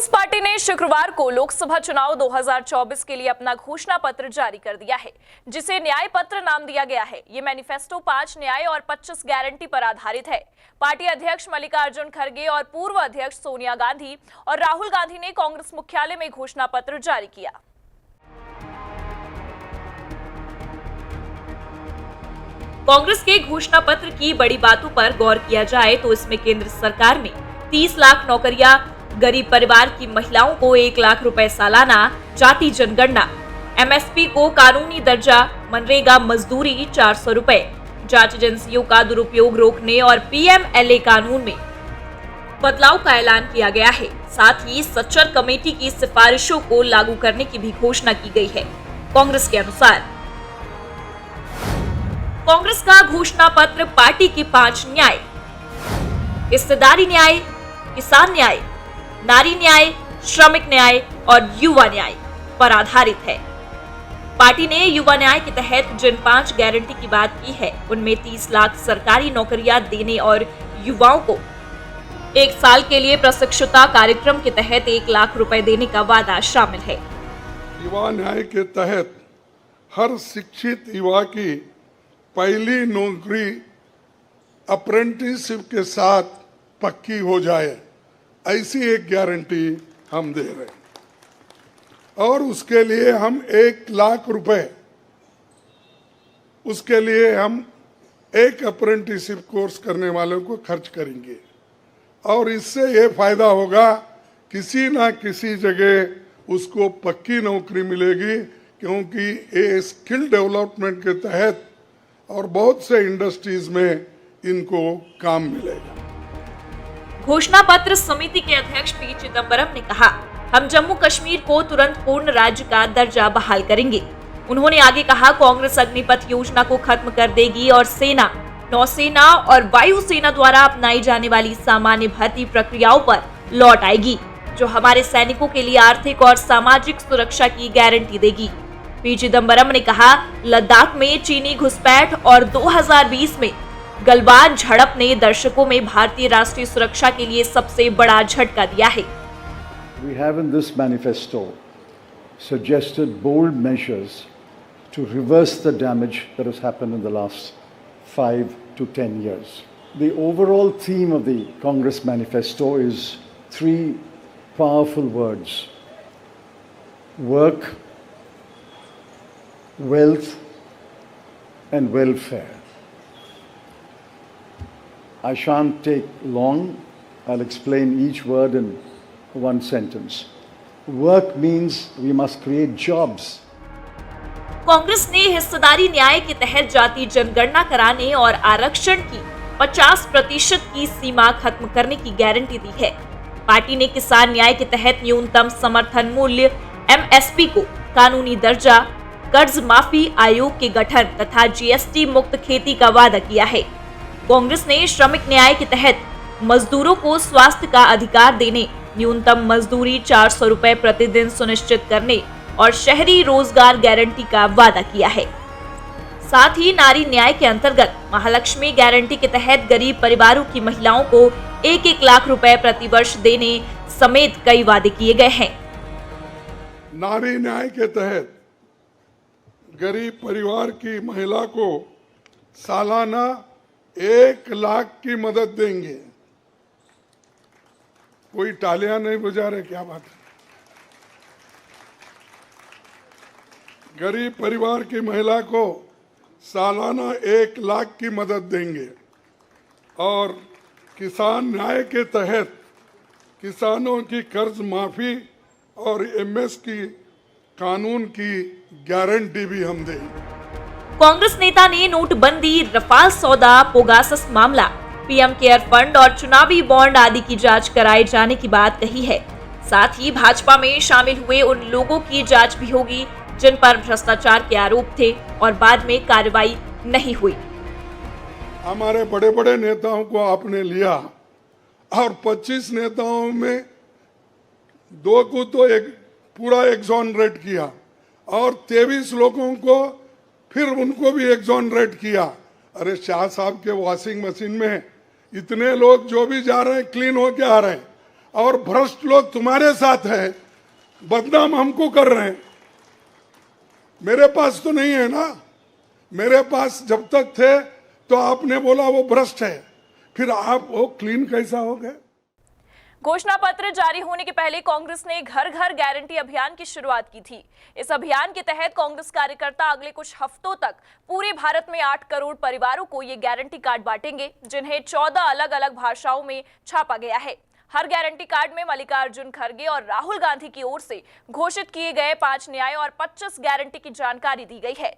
Congress party ने शुक्रवार को लोकसभा चुनाव 2024 के लिए अपना घोषणा पत्र जारी कर दिया है, जिसे न्याय पत्र नाम दिया गया है। ये मैनिफेस्टो 5 न्याय और 25 गारंटी पर आधारित है। पार्टी अध्यक्ष मल्लिकार्जुन खड़गे और पूर्व अध्यक्ष सोनिया गांधी और राहुल गांधी ने कांग्रेस मुख्यालय में घोषणा पत्र जारी किया। कांग्रेस के घोषणा पत्र की बड़ी बातों पर गौर किया जाए तो इसमें केंद्र सरकार ने 30 लाख नौकरियां, गरीब परिवार की महिलाओं को 1 लाख रुपए सालाना, जाति जनगणना, एमएसपी को कानूनी दर्जा, मनरेगा मजदूरी 400 रुपए, जांच एजेंसियों का दुरुपयोग रोकने और पीएमएलए कानून में बदलाव का ऐलान किया गया है। साथ ही सच्चर कमेटी की सिफारिशों को लागू करने की भी घोषणा की गई है। कांग्रेस के अनुसार कांग्रेस का घोषणा पत्र पार्टी के 5 न्याय, हिस्सेदारी न्याय, किसान न्याय, नारी न्याय, श्रमिक न्याय और युवा न्याय पर आधारित है। पार्टी ने युवा न्याय के तहत जिन 5 गारंटी की बात की है, उनमें 30 लाख सरकारी नौकरियां देने और युवाओं को 1 साल के लिए प्रशिक्षुता कार्यक्रम के तहत 1 लाख रुपए देने का वादा शामिल है। युवा न्याय के तहत हर शिक्षित युवा की पहली नौकरी अप्रेंटिसशिप के साथ पक्की हो जाए, ऐसी एक गारंटी हम दे रहे हैं। और उसके लिए हम 1 लाख रुपए, उसके लिए हम एक अप्रेंटिसशिप कोर्स करने वालों को खर्च करेंगे। और इससे ये फायदा होगा, किसी ना किसी जगह उसको पक्की नौकरी मिलेगी, क्योंकि ये स्किल डेवलपमेंट के तहत और बहुत से इंडस्ट्रीज में इनको काम मिलेगा। घोषणा पत्र समिति के अध्यक्ष पी चिदंबरम ने कहा, हम जम्मू कश्मीर को तुरंत पूर्ण राज्य का दर्जा बहाल करेंगे। उन्होंने आगे कहा, कांग्रेस अग्निपथ योजना को खत्म कर देगी और सेना, नौसेना और वायुसेना द्वारा अपनाई जाने वाली सामान्य भर्ती प्रक्रियाओं पर लौट आएगी, जो हमारे सैनिकों के लिए आर्थिक और सामाजिक सुरक्षा की गारंटी देगी। पी चिदंबरम ने कहा, लद्दाख में चीनी घुसपैठ और 2020 में गलवान झड़प ने दर्शकों में भारतीय राष्ट्रीय सुरक्षा के लिए सबसे बड़ा झटका दिया है। We have in this manifesto suggested bold measures to reverse the damage that has happened in the last 5 to 10 years. The overall theme of the Congress manifesto is 3 powerful words: work, wealth, and welfare. I shan't take long. I'll explain each word in one sentence. Work means we must create jobs. Congress ने हिस्सेदारी न्याय के तहत जाति जनगणना कराने और आरक्षण की 50% की सीमा खत्म करने की गारंटी दी है। पार्टी ने किसान न्याय के तहत न्यूनतम समर्थन मूल्य एमएसपी को कानूनी दर्जा, कर्ज माफी आयोग के गठन तथा जीएसटी मुक्त खेती का वादा किया है। कांग्रेस ने श्रमिक न्याय के तहत मजदूरों को स्वास्थ्य का अधिकार देने, न्यूनतम मजदूरी 400 रुपए प्रतिदिन सुनिश्चित करने और शहरी रोजगार गारंटी का वादा किया है। साथ ही नारी न्याय के अंतर्गत महालक्ष्मी गारंटी के तहत गरीब परिवारों की महिलाओं को 1-1 लाख रुपए प्रतिवर्ष देने समेत कई वादे किए गए हैं। नारी न्याय के तहत गरीब परिवार की महिला को सालाना 1 लाख की मदद देंगे। कोई तालियां नहीं बजा रहे, क्या बात है? गरीब परिवार की महिला को सालाना 1 लाख की मदद देंगे। और किसान न्याय के तहत किसानों की कर्ज माफी और एमएस की कानून की गारंटी भी हम देंगे। कांग्रेस नेता ने नोटबंदी, रफाल सौदा, पोगासस मामला, पीएम केयर फंड और चुनावी बॉन्ड आदि की जांच कराए जाने की बात कही है। साथ ही भाजपा में शामिल हुए उन लोगों की जांच भी होगी जिन पर भ्रष्टाचार के आरोप थे और बाद में कार्रवाई नहीं हुई। हमारे बड़े बड़े नेताओं को आपने लिया और 25 नेताओं में 2 को तो एक पूरा एक्सोनरेट किया और 23 लोगों को फिर उनको भी एक्सोनरेट किया। अरे शाह साहब के वॉशिंग मशीन में इतने लोग जो भी जा रहे हैं क्लीन होके आ रहे हैं, और भ्रष्ट लोग तुम्हारे साथ हैं, बदनाम हमको कर रहे हैं। मेरे पास तो नहीं है ना, मेरे पास जब तक थे तो आपने बोला वो भ्रष्ट है, फिर आप वो क्लीन कैसा हो गए? घोषणा पत्र जारी होने के पहले कांग्रेस ने घर घर गारंटी अभियान की शुरुआत की थी। इस अभियान के तहत कांग्रेस कार्यकर्ता अगले कुछ हफ्तों तक पूरे भारत में 8 करोड़ परिवारों को ये गारंटी कार्ड बांटेंगे, जिन्हें 14 अलग अलग भाषाओं में छापा गया है। हर गारंटी कार्ड में मल्लिकार्जुन खड़गे और राहुल गांधी की ओर से घोषित किए गए 5 न्याय और 25 गारंटी की जानकारी दी गई है।